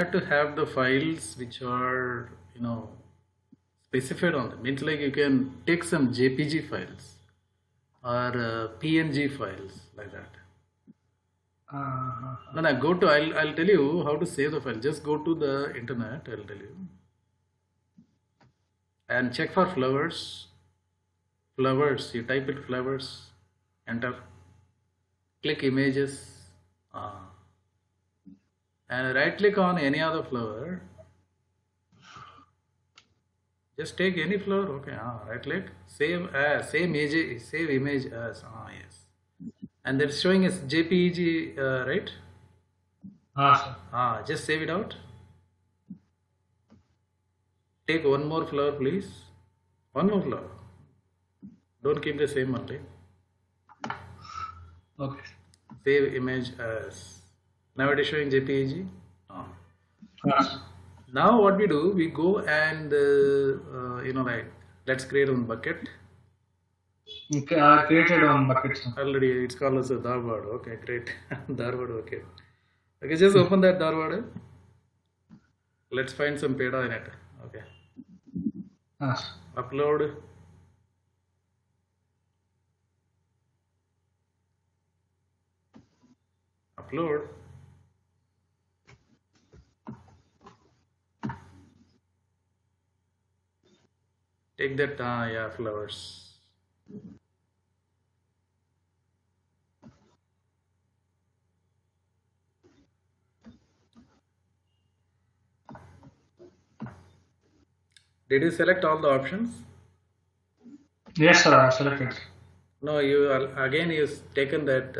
have to have the files which are specified on them. Means like you can take some JPG files or PNG files like that. No, no, go to, I'll tell you how to save the file. Just go to the internet, I'll tell you. And check for flowers. Flowers, you type it flowers, enter. Click images. And right click on any other flower. Just take any flower, okay. Right click, save as, save image as, yes. And that's showing as JPEG, right? Sir. Just save it out. Take one more flower, please. One more flower. Don't keep the same only. Okay. Save image as. Now it is showing JPEG. Now what we do, we go and right. Let's create one bucket. Okay, I created one bucket. Sir. Already it's called as a Dharwad. Okay, great. Dharwad, okay. Okay, just open that Dharwad. Let's find some peda in it. Okay. Upload. Upload. Take that, yeah, flowers. Did you select all the options? Yes, sir, I selected. No, you again you taken that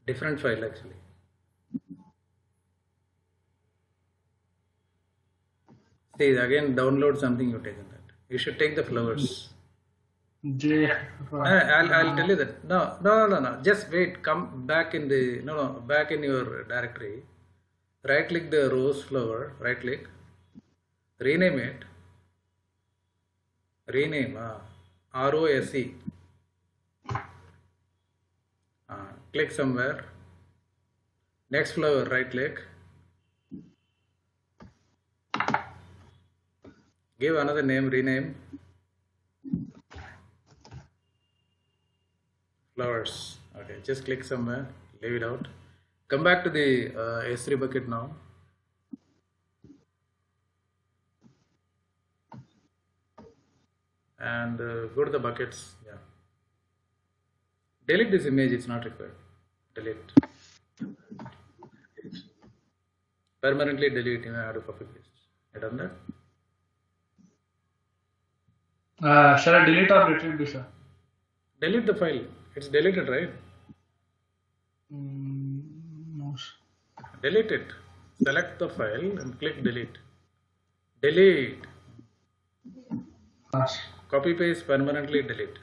different file actually. See, again download something, you taken that. You should take the flowers. I'll tell you that. No. Just wait. Come back in the back in your directory. Right click the rose flower. Right click. Rename it. Rename ROSE. Click somewhere. Next flower. Right click. Give another name. Rename. Flowers. Okay, just click somewhere, leave it out. Come back to the S3 bucket now. And go to the buckets. Yeah. Delete this image, it's not required. Delete. Permanently delete, add a copy paste. You done that? Shall I delete or retrieve this, sir? Delete the file. It's deleted, right? No. Delete it. Select the file and click delete. Delete. Copy paste, permanently delete.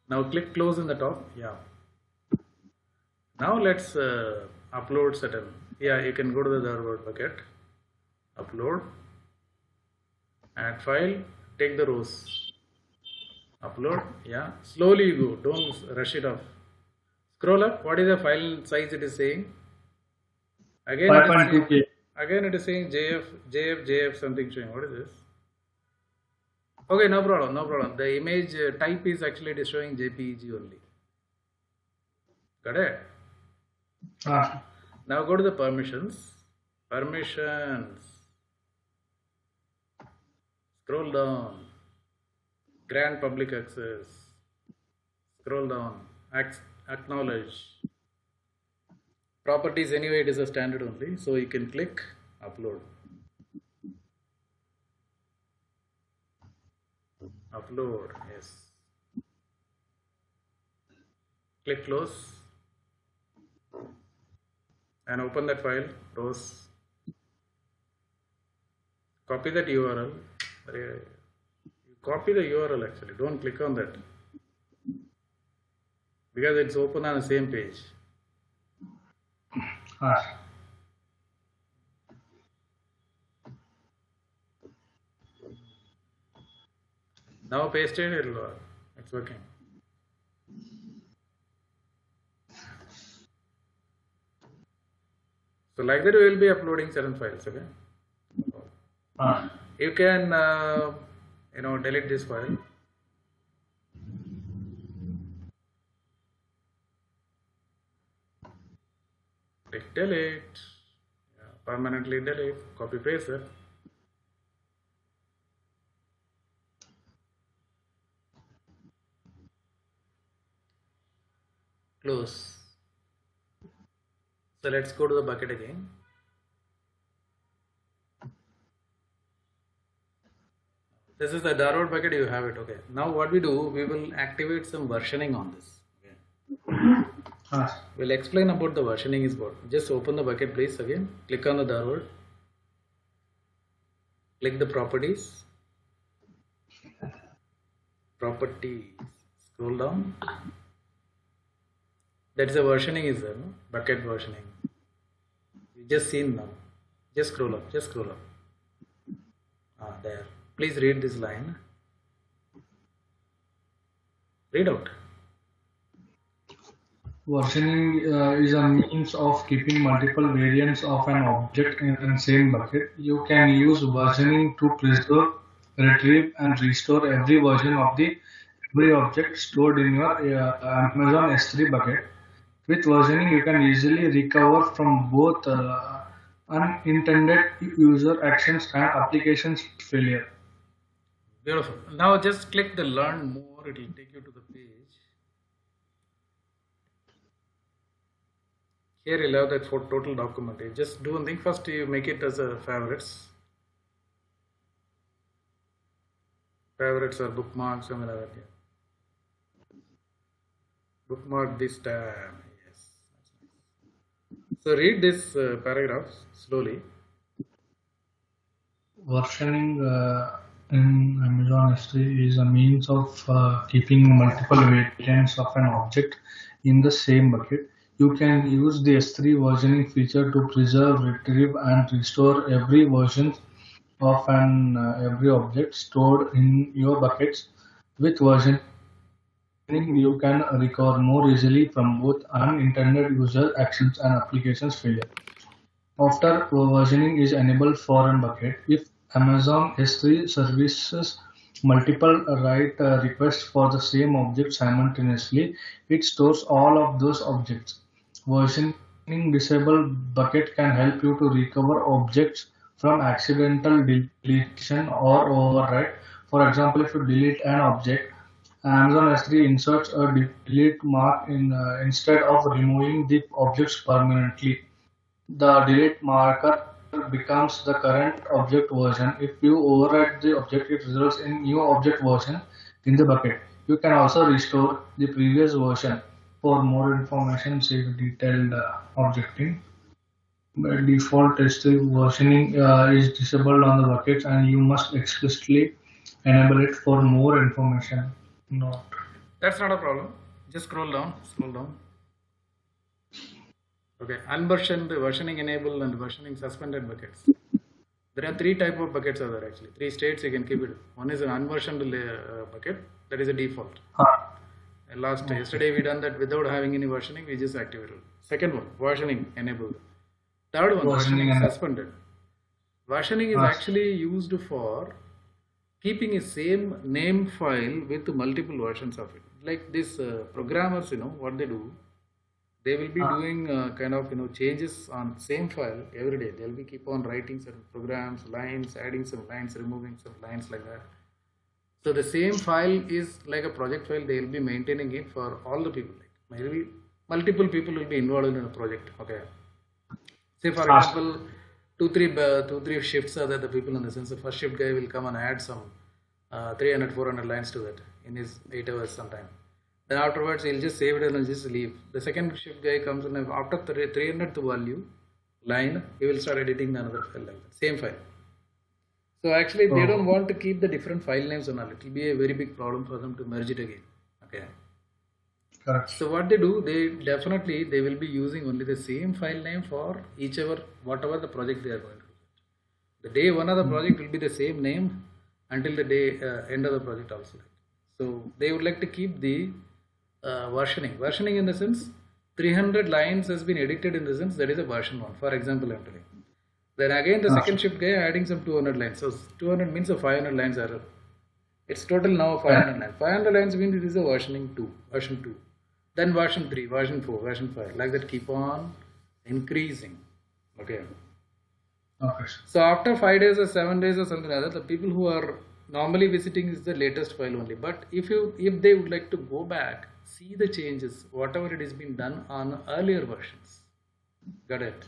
Now click close in the top. Yeah. Now let's upload certain. Yeah, you can go to the Dharwad bucket. Upload. Add file. Take the rows. Upload. Yeah. Slowly you go. Don't rush it off. Scroll up. What is the file size it is saying? Again, 5.2K. Again it is saying JF something showing. What is this? Okay, no problem. The image type is actually it is showing JPEG only. Got it? Now go to the permissions. Scroll down. Grant public access. Scroll down. Acknowledge. Properties, anyway it is a standard only, so you can click upload. Upload, yes. Click close and open that file, rows. Copy that URL. Copy the URL actually, don't click on that because it's open on the same page. Now paste it, it's working. So like that, we will be uploading certain files. Okay. You can delete this file. Click delete. Permanently delete. Copy paste it. Close. So let's go to the bucket again. This is the download bucket, you have it. Okay. Now what we do, we will activate some versioning on this. Okay. We'll explain about the versioning is what. Just open the bucket please again. Click on the download. Click the properties. Properties. Scroll down. That's the versioning is there, no? Bucket versioning. You just seen now. Just scroll up. Just scroll up. There. Please read this line. Read out. Versioning is a means of keeping multiple variants of an object in the same bucket. You can use versioning to preserve, retrieve, and restore every version of every object stored in your Amazon S3 bucket. With versioning, you can easily recover from both unintended user actions and applications failure. Beautiful. Now just click the learn more. It will take you to the page. Here you'll have that for total document. You just do one thing. First you make it as a favorites. Favorites or bookmarks, something like that. Yeah. Bookmark this tab. Yes. So read this paragraph slowly. Versioning in Amazon S3 is a means of keeping multiple variants of an object in the same bucket. You can use the S3 versioning feature to preserve, retrieve, and restore every version of every object stored in your buckets. With versioning, you can recover more easily from both unintended user actions and applications failure. After versioning is enabled for a bucket, if Amazon S3 services multiple write requests for the same object simultaneously, it stores all of those objects. Versioning disabled bucket can help you to recover objects from accidental deletion or overwrite. For example, if you delete an object, Amazon S3 inserts a delete mark instead of removing the objects permanently. The delete marker becomes the current object version. If you overwrite the object, it results in new object version in the bucket. You can also restore the previous version. For more information, see the detailed objecting. By default, S3 versioning is disabled on the buckets, and you must explicitly enable it for more information. Not. That's not a problem. Just scroll down. Scroll down. Okay, unversioned, versioning enabled, and versioning suspended buckets. There are three types of buckets are there actually. Three states you can keep it. One is an unversioned bucket, that is a default. Yesterday we done that without having any versioning, we just activated. Second one, versioning enabled. Third one, versioning suspended. Versioning is actually used for keeping a same name file with multiple versions of it. Like these programmers, what they do, they will be doing changes on same file every day. They'll be keep on writing certain programs, lines, adding some lines, removing some lines like that. So the same file is like a project file. They will be maintaining it for all the people. Like maybe multiple people will be involved in a project. Okay. Say for example, two, three shifts are there. The people in the sense the first shift guy will come and add some 300, 400 lines to that in his 8 hours sometime. Then afterwards he'll just save it and just leave. The second shift guy comes and after 300th value line, he will start editing another file like that. Same file. So actually they don't want to keep the different file names and all. It will be a very big problem for them to merge it again. Okay. Correct. So what they do, they will be using only the same file name for whatever the project they are going to do. The day one of the project will be the same name until the day end of the project also. So they would like to keep the versioning. Versioning in the sense 300 lines has been edited in the sense that is a version 1. For example, I'm telling. Then again the second shift guy adding some 200 lines. So 200 means a 500 lines error. It's total now 500 lines. 500 lines means it is a version 2. Then version 3, version 4, version 5. Like that keep on increasing. Okay. Okay. So after 5 days or 7 days or something like that, the people who are normally visiting is the latest file only. But if they would like to go back, see the changes, whatever it has been done on earlier versions. Got it?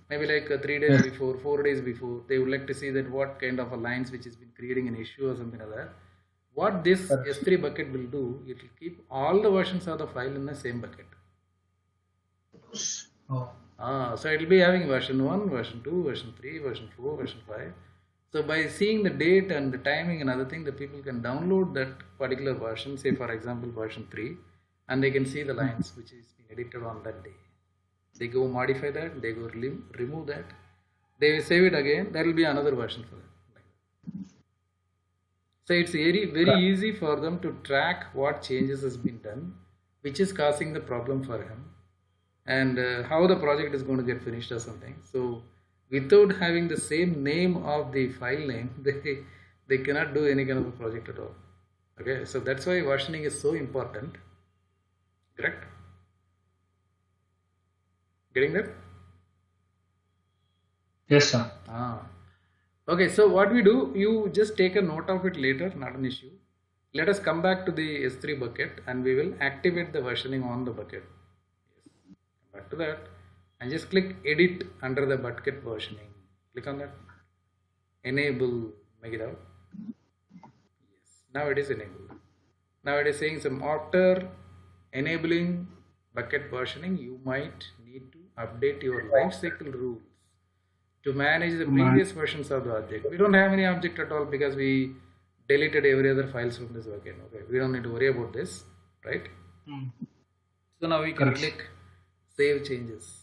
Maybe like 3 days before, 4 days before, they would like to see that what kind of a lines which has been creating an issue or something like that. What this S3 bucket will do, it will keep all the versions of the file in the same bucket. So it will be having version 1, version 2, version 3, version 4, version 5. So by seeing the date and the timing and other thing, the people can download that particular version, say for example version 3, and they can see the lines which is been edited on that day. They go modify that, they go remove that, they will save it again, there will be another version for that. So it's very easy for them to track what changes has been done, which is causing the problem for him, and how the project is going to get finished or something. So without having the same name of the file name, they cannot do any kind of a project at all. Okay, so that's why versioning is so important. Correct? Getting that? Yes, sir. Okay, so what we do, you just take a note of it later, not an issue. Let us come back to the S3 bucket and we will activate the versioning on the bucket. Yes. Back to that and just click edit under the bucket versioning. Click on that. Enable, make it out. Yes, now it is enabled. Now it is saying some after enabling bucket versioning, you might need to update your lifecycle rules to manage the previous versions of the object. We don't have any object at all because we deleted every other files from this bucket. Okay, we don't need to worry about this, right? So now we can click save changes.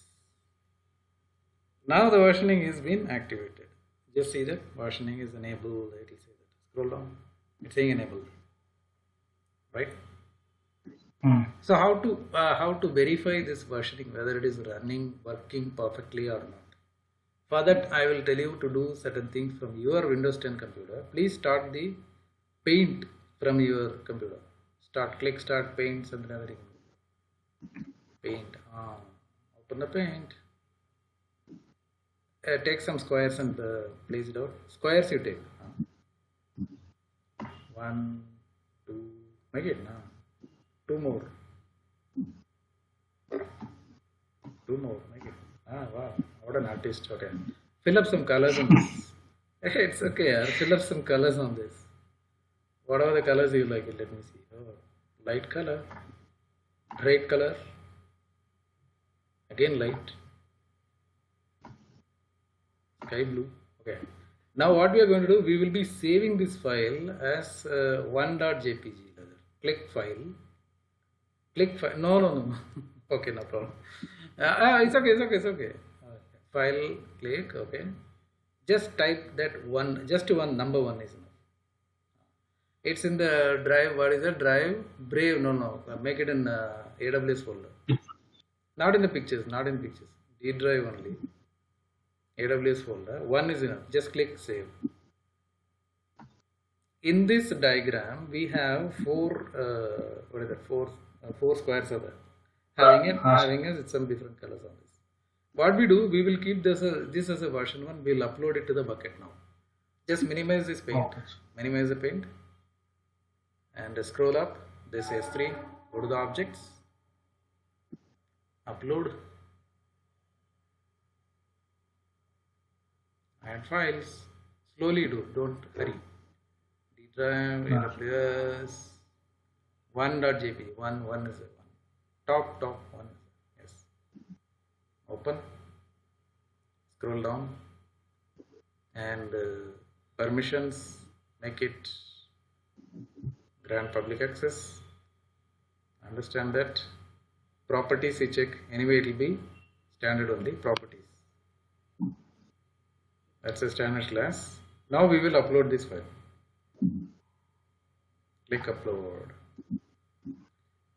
Now the versioning is been activated. Just see that versioning is enabled. It will say that. Scroll down. It's saying enabled, right? So how to verify this versioning, whether it is working perfectly or not? For that, I will tell you to do certain things from your Windows 10 computer. Please start the Paint from your computer. Click start Paint, something other thing. Paint. Open the Paint. Take some squares and place it out. Squares you take. 1, 2. Make it now. 2 more. 2 more. Make it. Wow. What an artist. Okay. Fill up some colors on this. It's okay. Fill up some colors on this. What are the colors you like? Let me see. Light color. Red color. Again light. Sky blue. Okay. Now what we are going to do, we will be saving this file as 1.jpg. Click file. Click file. No. Okay, no problem. It's okay. File, click, okay. Just type that one number 1 is enough. It's in the drive. What is that drive? Brave. No. Make it in AWS folder. Not in the pictures. D drive only. AWS folder. 1 is enough. Just click save. In this diagram, we have 4. Four squares are there. Having it some different colors on this. What we do, we will keep this as a version 1. We'll upload it to the bucket now. Just minimize this paint. Minimize the paint. And scroll up. This S3. Go to the objects. Upload. Add files. Slowly do. Don't hurry. D drive, AWS. 1.jpg. One is it. Top 1. Yes. Open. Scroll down. And permissions. Make it grant public access. Understand that. Properties you check. Anyway, it will be standard only. Properties. That's a standard class. Now we will upload this file. Click upload.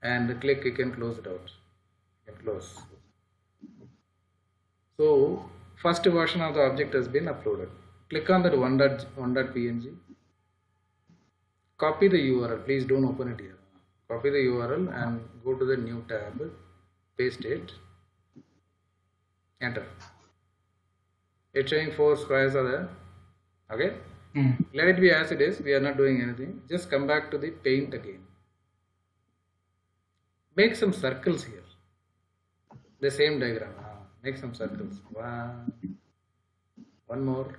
And click, you can close it out. close. So first version of the object has been uploaded. Click on that 1.png. Copy the URL. Please don't open it here. Copy the URL and go to the new tab. Paste it. Enter. It's showing 4 squares are there. Okay. Let it be as it is. We are not doing anything. Just come back to the paint again. Make some circles here. The same diagram. Make some circles. One more.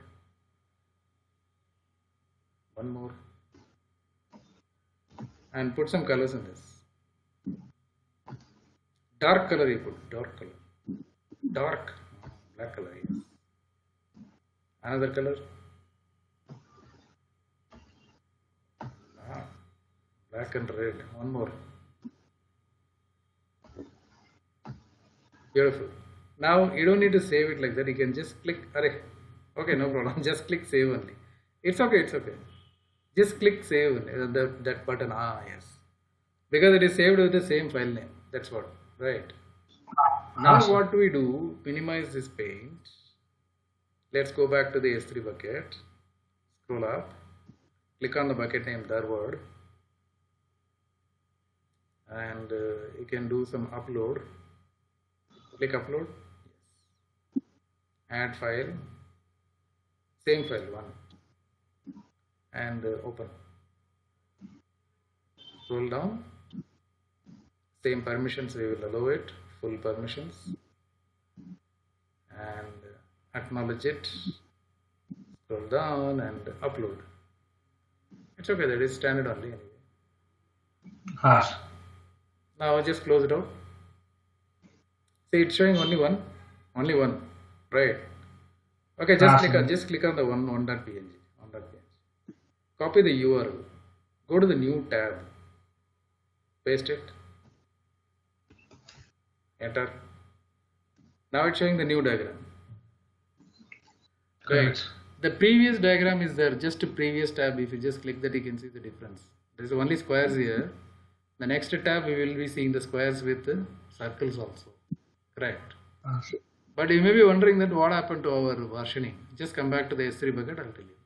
And put some colors in this. Dark color you put. Dark black color. Yes. Another color. Black and red. One more. Beautiful. Now you don't need to save it like that. You can just click. Okay, no problem. Just click save only. It's okay. Just click save that button. Yes. Because it is saved with the same file name. That's what. Right. Now what do we do? Minimize this paint. Let's go back to the S3 bucket. Scroll up. Click on the bucket name Darward. And you can do some upload. Click upload. Yes. Add file. Same file one. And open. Scroll down. Same permissions we will allow it. Full permissions. And acknowledge it. Scroll down and upload. It's okay. That is standard only anyway. Now just close it out. See, it's showing only one, right? Okay, just click on the 1.png. Copy the URL. Go to the new tab. Paste it. Enter. Now it's showing the new diagram. Right. The previous diagram is there. Just a previous tab. If you just click that, you can see the difference. There is only squares here. The next tab we will be seeing the squares with circles also. Correct. But you may be wondering that what happened to our versioning. Just come back to the S3 bucket, I'll tell you.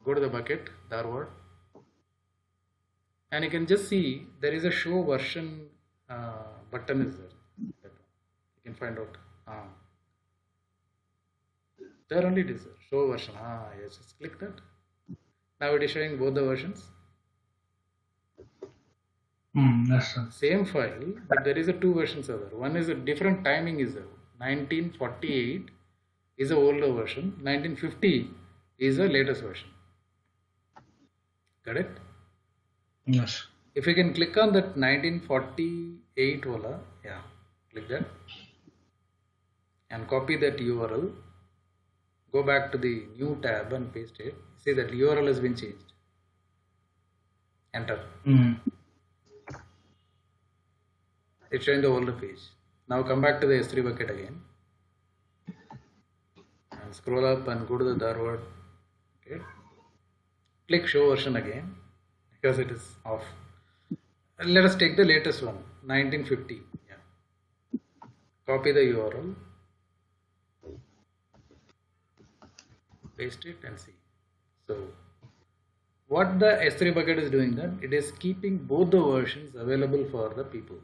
Go to the bucket, Darward. And you can just see there is a show version button is there. You can find out. There only it is there. Show version. Yes, just click that. Now it is showing both the versions. Yes, sir. Same file, but there is a 2 versions of there. One is a different timing is there. 1948 is a older version. 1950 is a latest version. Got it? Yes. If you can click on that 1948 wala, click that and copy that URL. Go back to the new tab and paste it. See that URL has been changed. Enter. It's showing the older page. Now come back to the S3 bucket again and scroll up and go to the Darward. Okay. Click show version again because it is off. And let us take the latest one, 1950. Copy the URL, paste it and see. So what the S3 bucket is doing then, it is keeping both the versions available for the people.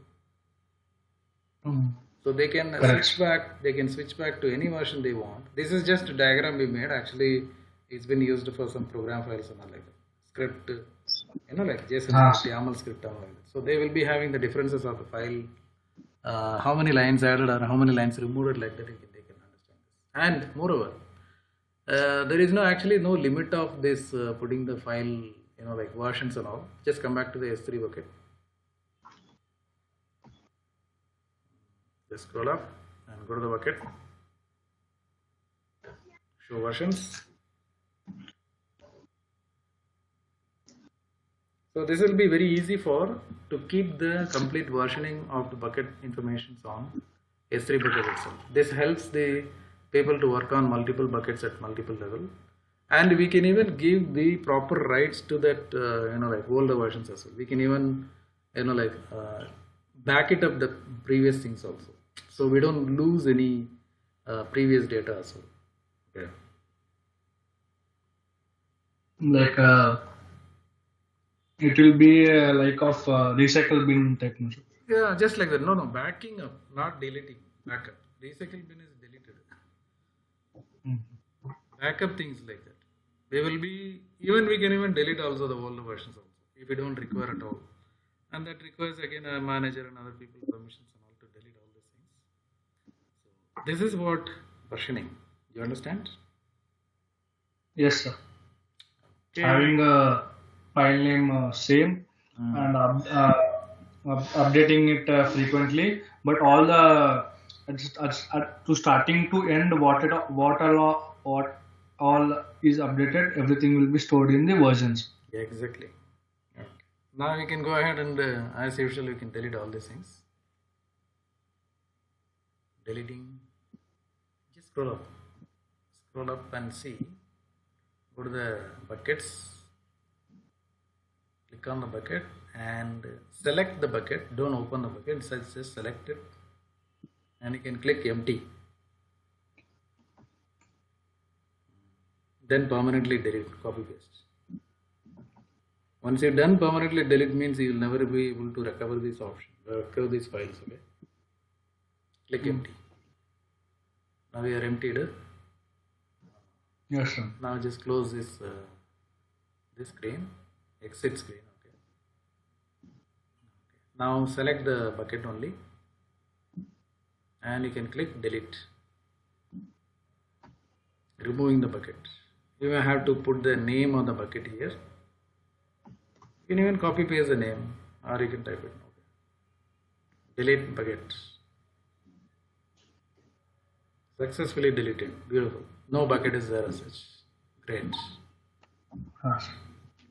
So they can switch back. They can switch back to any version they want. This is just a diagram we made. Actually, it's been used for some program files and all like that. Script, like JSON script, YAML script, and all like that. So they will be having the differences of the file, how many lines added or how many lines removed, like that. They can understand this. And moreover, there is actually no limit of this putting the file, like versions and all. Just come back to the S3 bucket. Just scroll up and go to the bucket. Show versions. So this will be very easy to keep the complete versioning of the bucket information on S3 bucket itself. This helps the people to work on multiple buckets at multiple level, and we can even give the proper rights to that like older versions as well. We can even back it up the previous things also. So we don't lose any previous data also. Okay. Like it will be like of recycle bin technology. Yeah, just like that. No, backing up, not deleting. Backup. Recycle bin is deleted. Mm. Backup things like that. They will be, even we can even delete also the older versions also if we don't require at all. And that requires again a manager and other people permissions and all to delete all these things. So this is what versioning. You understand? Yes, sir. Okay. Having a file name same and updating it frequently, but all the to starting to end what all is updated, everything will be stored in the versions. Exactly. Okay. Now we can go ahead and as usual we can delete all these things. Deleting. Just scroll up and see. Go to the buckets. Click on the bucket and select the bucket. Don't open the bucket. Just select it, and you can click empty. Then permanently delete. Copy paste. Once you're done, permanently delete means you will never be able to recover these options, recover these files. Okay. Click empty. Now we are emptied. Yes, sir. Now just close this this screen, exit screen. Okay. Now select the bucket only, and you can click delete. Removing the bucket. You may have to put the name on the bucket here. You can even copy paste the name, or you can type it. Okay. Delete bucket. Successfully deleted. Beautiful. No bucket is there as such. Great. Yes.